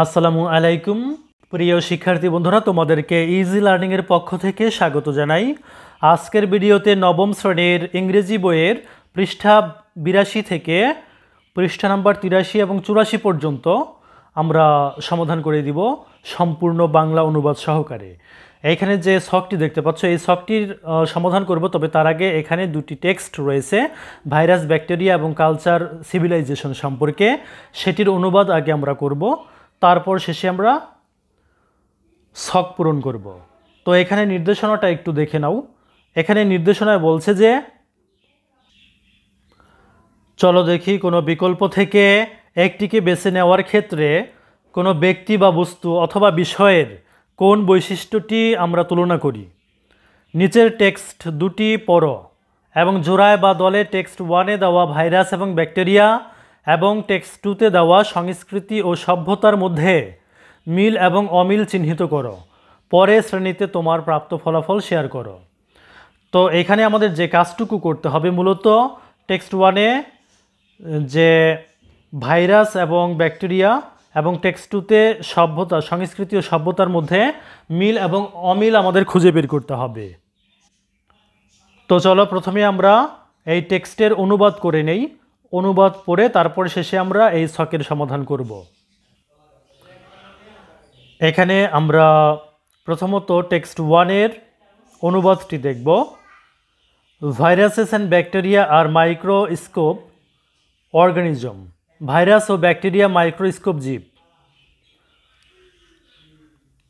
আসসালামু আলাইকুম প্রিয় শিক্ষার্থী বন্ধুরা, তোমাদেরকে ইজি লার্নিং এর পক্ষ থেকে স্বাগত জানাই। আজকের ভিডিওতে নবম শ্রেণীর ইংরেজি বইয়ের পৃষ্ঠা 82 থেকে পৃষ্ঠা নাম্বার 83 এবং 84 পর্যন্ত আমরা সমাধান করে দিব সম্পূর্ণ বাংলা অনুবাদ সহকারে। এইখানে যে ছকটি দেখতে পাচ্ছ এই ছকটির সমাধান করব, তবে তার আগে এখানে দুটি টেক্সট রয়েছে ভাইরাস, ব্যাকটেরিয়া এবং কালচার সিভিলাইজেশন সম্পর্কে, সেটির অনুবাদ আগে আমরা করব, তারপর শেষে আমরা ছক পূরণ করব। তো এখানে নির্দেশনাটা একটু দেখে নাও। এখানে নির্দেশনায় বলছে যে চলো দেখি কোনো বিকল্প থেকে একটিকে বেছে নেওয়ার ক্ষেত্রে কোনো ব্যক্তি বা বস্তু অথবা বিষয়ের কোন বৈশিষ্ট্যটি আমরা তুলনা করি। নিচের টেক্সট দুটি পড়ো এবং জোড়ায় বা দলে টেক্সট 1-এ দেওয়া ভাইরাস এবং ব্যাকটেরিয়া এবং টেক্সট 2-তে দেওয়া সংস্কৃতি ও সভ্যতার মধ্যে মিল এবং অমিল চিহ্নিত করো। পরে শ্রেণীতে তোমার প্রাপ্ত ফলাফল শেয়ার করো। তো এখানে আমাদের যে কাজটুকু করতে হবে, মূলত টেক্সট 1-এ যে ভাইরাস এবং ব্যাকটেরিয়া এবং টেক্সট 2-তে সভ্যতা, সংস্কৃতি ও সভ্যতার মধ্যে মিল এবং অমিল আমাদের খুঁজে বের করতে হবে। তো চলো প্রথমে আমরা এই টেক্সটের অনুবাদ করে নেই। অনুবাদ পড়ে তারপর শেষে আমরা এই ছকের সমাধান করব। এখানে আমরা প্রথমত টেক্সট 1-এর অনুবাদটি দেখব। Viruses and bacteria are microscope organism. Virus ও ব্যাকটেরিয়া মাইক্রোস্কোপ জীব।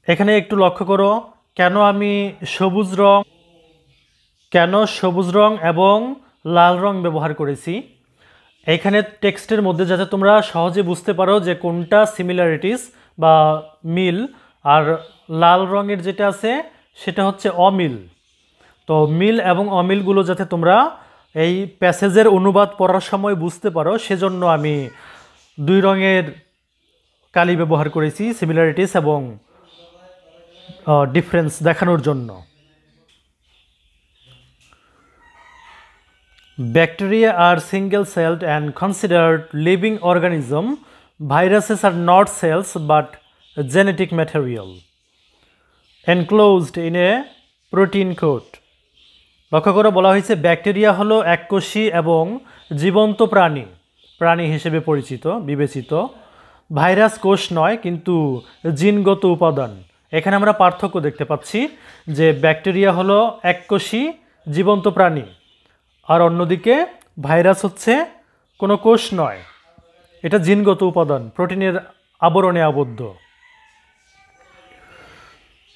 এখানে একটু লক্ষ্য করো কেন সবুজ রং এবং লাল রং ব্যবহার করেছি। এখানে টেক্সটের মধ্যে যাতে তোমরা সহজে বুঝতে পারো যে কোনটা সিমিলারিটিস বা মিল, আর লাল রঙের যেটা আছে সেটা হচ্ছে অমিল। তো মিল এবং অমিলগুলো যাতে তোমরা এই প্যাসেজের অনুবাদ পড়ার সময় বুঝতে পারো, সেজন্য আমি দুই রঙের কালি ব্যবহার করেছি সিমিলারিটিস এবং ডিফারেন্স দেখানোর জন্য। Bacteria are single-celled and considered living organism. Viruses are not cells but genetic material enclosed in a protein coat. লক্ষ্য করে বলা হয়েছে ব্যাকটেরিয়া হলো এককোষী এবং জীবন্ত প্রাণী হিসেবে বিবেচিত। ভাইরাস কোষ নয় কিন্তু জিনগত উপাদান। এখানে আমরা পার্থক্য দেখতে পাচ্ছি যে ব্যাকটেরিয়া হলো এককোষী জীবন্ত প্রাণী, আর অন্যদিকে ভাইরাস হচ্ছে কোনো কোষ নয়, এটা জিনগত উপাদান, প্রোটিনের আবরণে আবদ্ধ।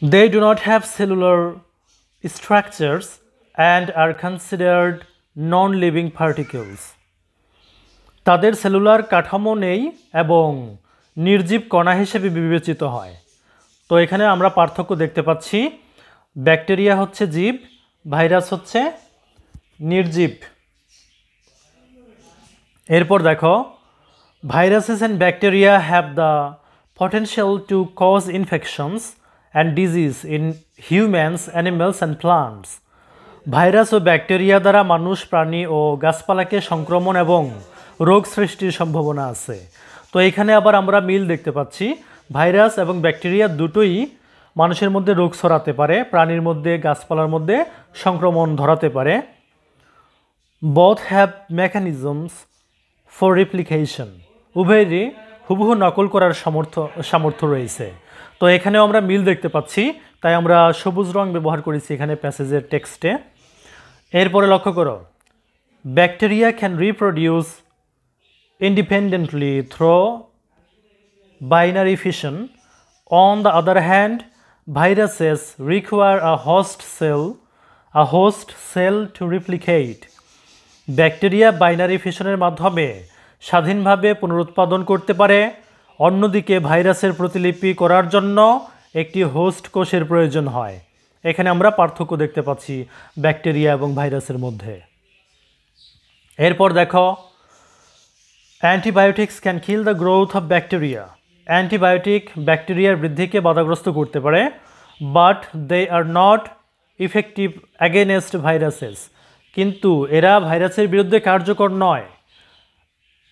They do not have cellular structures and are considered non-living particles. তাদের সেলুলার কাঠামো নেই এবং নির্জীব কণা হিসেবে বিবেচিত হয়। তো এখানে আমরা পার্থক্য দেখতে পাচ্ছি, ব্যাকটেরিয়া হচ্ছে জীব, ভাইরাস হচ্ছে নির্জীব। এরপর দেখো, viruses and bacteria have the potential to cause infections and disease in humans, animals and plants. Virus ও ব্যাকটেরিয়া দ্বারা মানুষ, প্রাণী ও গাছপালাকে সংক্রমণ এবং রোগ সৃষ্টির সম্ভাবনা আছে। তো এখানে আবার আমরা মিল দেখতে পাচ্ছি, ভাইরাস এবং ব্যাকটেরিয়া দুটোই মানুষের মধ্যে রোগ ছড়াতে পারে, প্রাণীর মধ্যে, গাছপালার মধ্যে সংক্রমণ ধরাতে পারে। both have mechanisms for replication. উভয়েরই হুবহু নকল করার সামর্থ্য রয়েছে। তো এখানেও আমরা মিল দেখতে পাচ্ছি, তাই আমরা সবুজ রং ব্যবহার করেছি এখানে প্যাসেজের টেক্সটে। এরপরে লক্ষ্য করো, bacteria can reproduce independently through binary fission. On the other hand, viruses require a host cell to replicate. Bacteria binary ফিশনের মাধ্যমে স্বাধীনভাবে পুনরুৎপাদন করতে পারে, অন্যদিকে ভাইরাসের প্রতিলিপি করার জন্য একটি হোস্ট কোষের প্রয়োজন হয়। এখানে আমরা পার্থক্য দেখতে পাচ্ছি ব্যাকটেরিয়া এবং ভাইরাসের মধ্যে। এরপর দেখো, antibiotics can kill the growth of bacteria. Antibiotic ব্যাকটেরিয়ার বৃদ্ধিকে বাধাগ্রস্ত করতে পারে, but they are not effective against viruses. কিন্তু এরা ভাইরাসের বিরুদ্ধে কার্যকর নয়।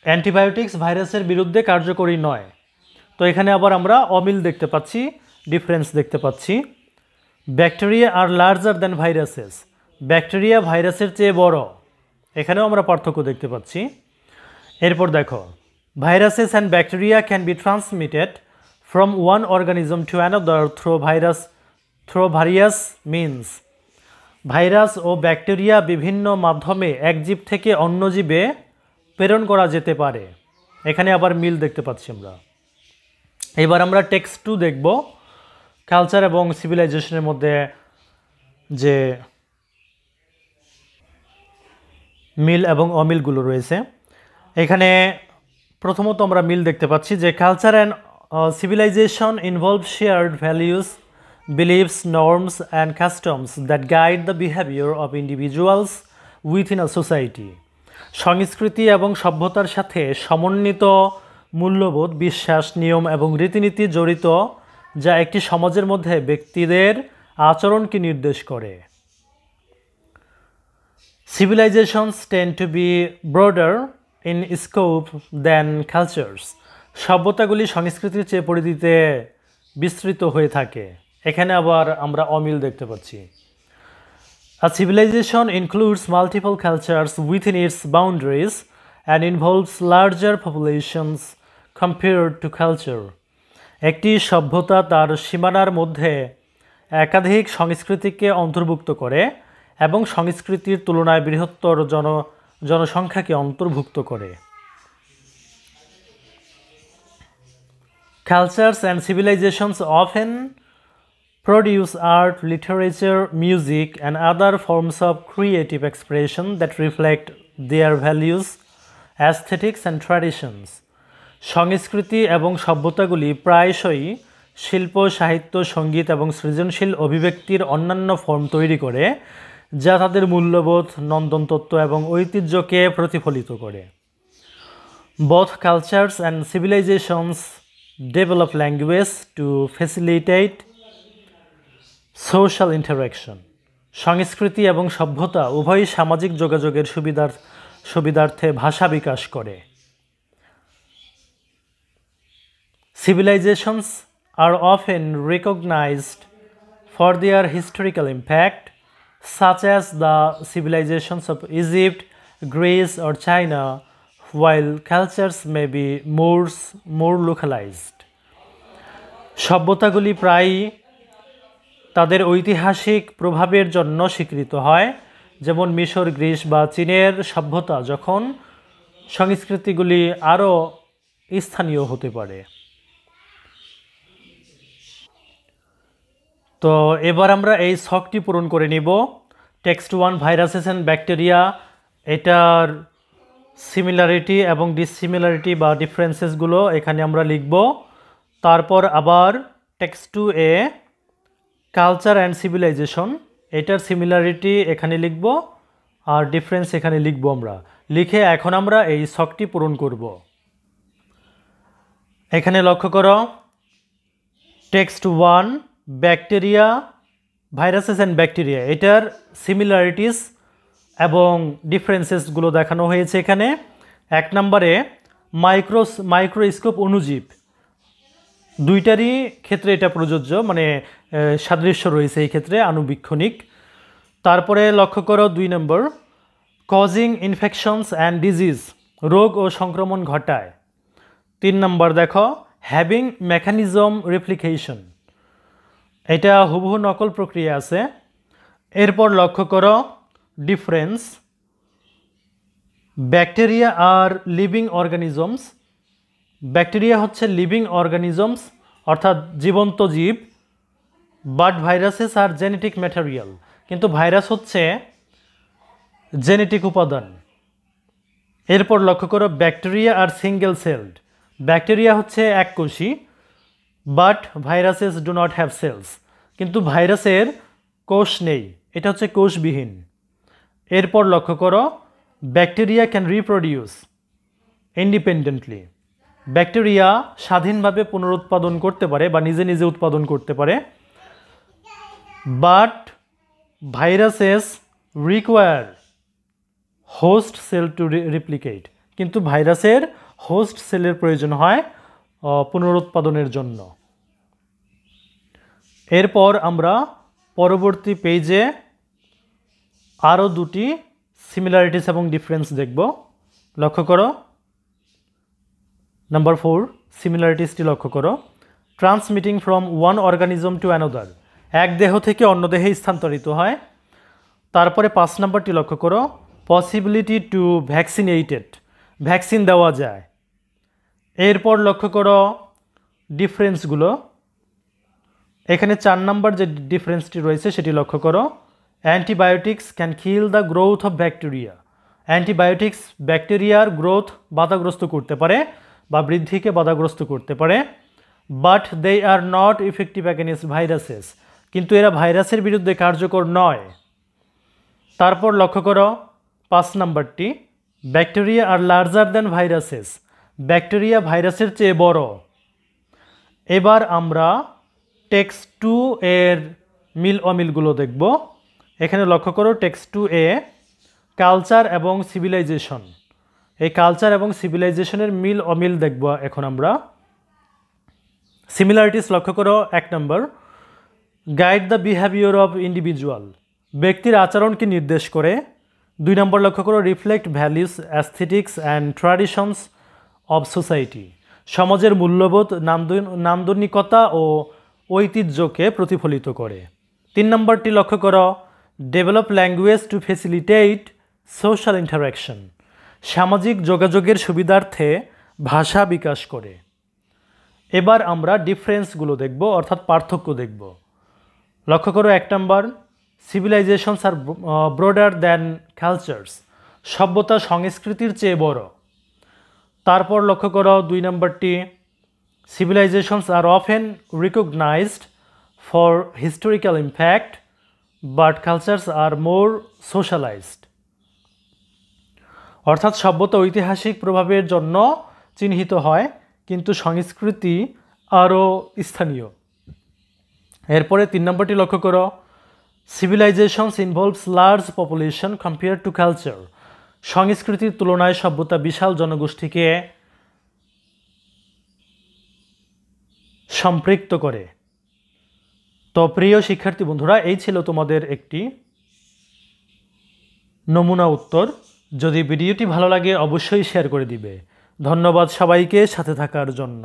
অ্যান্টিবায়োটিক্স ভাইরাসের বিরুদ্ধে কার্যকরী নয়। তো এখানে আবার আমরা অমিল দেখতে পাচ্ছি, ডিফারেন্স দেখতে পাচ্ছি। Bacteria are larger than viruses, bacteria ভাইরাসের চেয়ে বড়, এখানেও আমরা পার্থক্য দেখতে পাচ্ছি। এরপর দেখো, viruses and bacteria can be transmitted from one organism to another through various means. Virus ও ব্যাকটেরিয়া বিভিন্ন মাধ্যমে এক জীব থেকে অন্য জীবে প্রেরণ করা যেতে পারে। এখানে আবার মিল দেখতে পাচ্ছি আমরা। এবার আমরা টেক্সট 2 দেখব, কালচার এবং সিভিলাইজেশনের মধ্যে যে মিল এবং অমিলগুলো রয়েছে। এখানে প্রথমত আমরা মিল দেখতে পাচ্ছি যে culture and civilization involve shared values, beliefs, norms, and customs that guide the behavior of individuals within a society. সংস্কৃতি এবং সভ্যতার সাথে সমন্বিত মূল্যবোধ, বিশ্বাস, নিয়ম এবং রীতিনীতি জড়িত, যা একটি সমাজের মধ্যে ব্যক্তিদের আচরণকে নির্দেশ করে। Civilizations tend to be broader in scope than cultures. সভ্যতাগুলি সংস্কৃতির চেয়ে পরিধিতে বিস্তৃত হয়ে থাকে। এখানে আবার আমরা অমিল দেখতে পাচ্ছি। A civilization includes multiple cultures within its boundaries and involves larger populations compared to culture. একটি সভ্যতা তার সীমানার মধ্যে একাধিক সংস্কৃতিকে অন্তর্ভুক্ত করে এবং সংস্কৃতির তুলনায় বৃহত্তর জনসংখ্যাকে অন্তর্ভুক্ত করে। Cultures and civilizations often produce art, literature, music, and other forms of creative expression that reflect their values, aesthetics, and traditions. সংস্কৃতি এবং সভ্যতাগুলি প্রায়শই শিল্প, সাহিত্য, সঙ্গীত এবং সৃজনশীল অভিব্যক্তির অন্যান্য ফর্ম তৈরি করে, যা তাদের মূল্যবোধ, নন্দনতত্ত্ব এবং ঐতিহ্যকে প্রতিফলিত করে। Both cultures and civilizations develop language to facilitate social interaction. সংস্কৃতি এবং সভ্যতা উভয়ই সামাজিক যোগাযোগের সুবিধার্থে ভাষা বিকাশ করে। Civilizations are often recognized for their historical impact, such as the civilizations of Egypt, Greece, or China, while cultures may be more localized. সভ্যতাগুলি প্রায়ই তাদের ঐতিহাসিক প্রভাবের জন্য স্বীকৃত হয়, যেমন মিশর, গ্রিস বা চীনের সভ্যতা, যখন সংস্কৃতিগুলি আরও স্থানীয় হতে পারে। তো এবার আমরা এই ছকটি পূরণ করে নিব। টেক্সট 1 ভাইরাসেস অ্যান্ড ব্যাকটেরিয়া, এটার সিমিলারিটি এবং ডিসিমিলারিটি বা ডিফারেন্সেসগুলো এখানে আমরা লিখব। তারপর আবার টেক্সট 2 কালচার অ্যান্ড সিভিলাইজেশন, এটার সিমিলারিটি এখানে লিখব আর ডিফারেন্স এখানে লিখব আমরা। লিখে এখন আমরা এই ছকটি পূরণ করব। এখানে লক্ষ্য করো, text 1 bacteria, viruses and bacteria, এটার সিমিলারিটিস এবং ডিফারেন্সেসগুলো দেখানো হয়েছে এখানে। 1 নম্বরে মাইক্রোস্কোপ অণুজীব, দুইটারই ক্ষেত্রে এটা প্রযোজ্য, মানে সাদৃশ্য রয়েছে এই ক্ষেত্রে, আণুবীক্ষণিক। তারপরে লক্ষ্য করো 2 নম্বর, কজিং ইনফেকশনস অ্যান্ড ডিজিজ, রোগ ও সংক্রমণ ঘটায়। 3 নম্বর দেখো, হ্যাভিং মেকানিজম রেপ্লিকেশন, এটা হুবহু নকল প্রক্রিয়া আছে। এরপর লক্ষ্য করো difference, bacteria are living organisms, bacteria হচ্ছে লিভিং অর্গানিজমস অর্থাৎ জীবন্ত জীব, but viruses are genetic material, কিন্তু ভাইরাস হচ্ছে জেনেটিক উপাদান। এরপর লক্ষ্য করো bacteria are single celled, bacteria হচ্ছে এককোষী, but viruses do not have cells, কিন্তু ভাইরাসের কোষ নেই, এটা হচ্ছে কোষবিহীন। এরপর লক্ষ্য করো bacteria can reproduce independently, bacteria স্বাধীনভাবে পুনরুৎপাদন করতে পারে বা নিজে নিজে উৎপাদন করতে পারে, but viruses require host cell to replicate, কিন্তু ভাইরাসের হোস্ট সেলের প্রয়োজন হয় পুনরুৎপাদনের জন্য। এরপর আমরা পরবর্তী পেজে আরও দুটি সিমিলারিটিস এবং ডিফারেন্স দেখব। লক্ষ্য করো, নাম্বার 4 সিমিলারিটিসটি লক্ষ্য করো। Transmitting from one organism to another, এক দেহ থেকে অন্য দেহে স্থানান্তরিত হয়। তারপরে 5 নম্বরটি লক্ষ্য করো, পসিবিলিটি টু ভ্যাকসিনেটেড, ভ্যাকসিন দেওয়া যায়। এরপর লক্ষ্য করো ডিফারেন্সগুলো। এখানে 4 নম্বর যে ডিফারেন্সটি রয়েছে সেটি লক্ষ্য করো। Antibiotics can kill the growth of bacteria, antibiotics ব্যাকটেরিয়ার গ্রোথ বাধাগ্রস্ত করতে পারে বা বৃদ্ধিকে বাধাগ্রস্ত করতে পারে। But they are not effective against viruses, কিন্তু এরা ভাইরাসের বিরুদ্ধে কার্যকর নয়। তারপর লক্ষ্য করো 5 নম্বরটি, bacteria are larger than viruses, bacteria ভাইরাসের চেয়ে বড়। এবার আমরা টেক্সট 2 এর মিল অমিলগুলো দেখব। এখানে লক্ষ্য করো টেক্সট 2A কালচার এবং সিভিলাইজেশন, এই কালচার এবং সিভিলাইজেশনের মিল অমিল দেখব এখন আমরা। সিমিলারিটিস লক্ষ্য করো 1 নম্বর, guide the behaviour of individual, ব্যক্তির আচরণকে নির্দেশ করে। 2 নম্বর লক্ষ্য করো, reflect values aesthetics and traditions of society, সমাজের মূল্যবোধ নান্দনিকতা ও ঐতিহ্যকে প্রতিফলিত করে। 3 নম্বরটি লক্ষ্য করো, develop language to facilitate social interaction, সামাজিক যোগাযোগের সুবিধার্থে ভাষা বিকাশ করে। এবার আমরা ডিফারেন্সগুলো দেখব, অর্থাৎ পার্থক্য দেখব। লক্ষ্য করো 1 নম্বর, civilisations are broader than cultures, সভ্যতা সংস্কৃতির চেয়ে বড়। তারপর লক্ষ্য করো 2 নম্বরটি, civilisations are often recognised for historical impact but cultures are more socialised, অর্থাৎ সভ্যতা ঐতিহাসিক প্রভাবের জন্য চিহ্নিত হয় কিন্তু সংস্কৃতি আরও স্থানীয়। এরপরে 3 নম্বরটি লক্ষ্য করো, civilisations involves large population compare to culture, সংস্কৃতির তুলনায় সভ্যতা বিশাল জনগোষ্ঠীকে সম্পৃক্ত করে। তো প্রিয় শিক্ষার্থী বন্ধুরা, এই ছিল তোমাদের একটি নমুনা উত্তর। যদি ভিডিওটি ভালো লাগে অবশ্যই শেয়ার করে দিবে। ধন্যবাদ সবাইকে সাথে থাকার জন্য।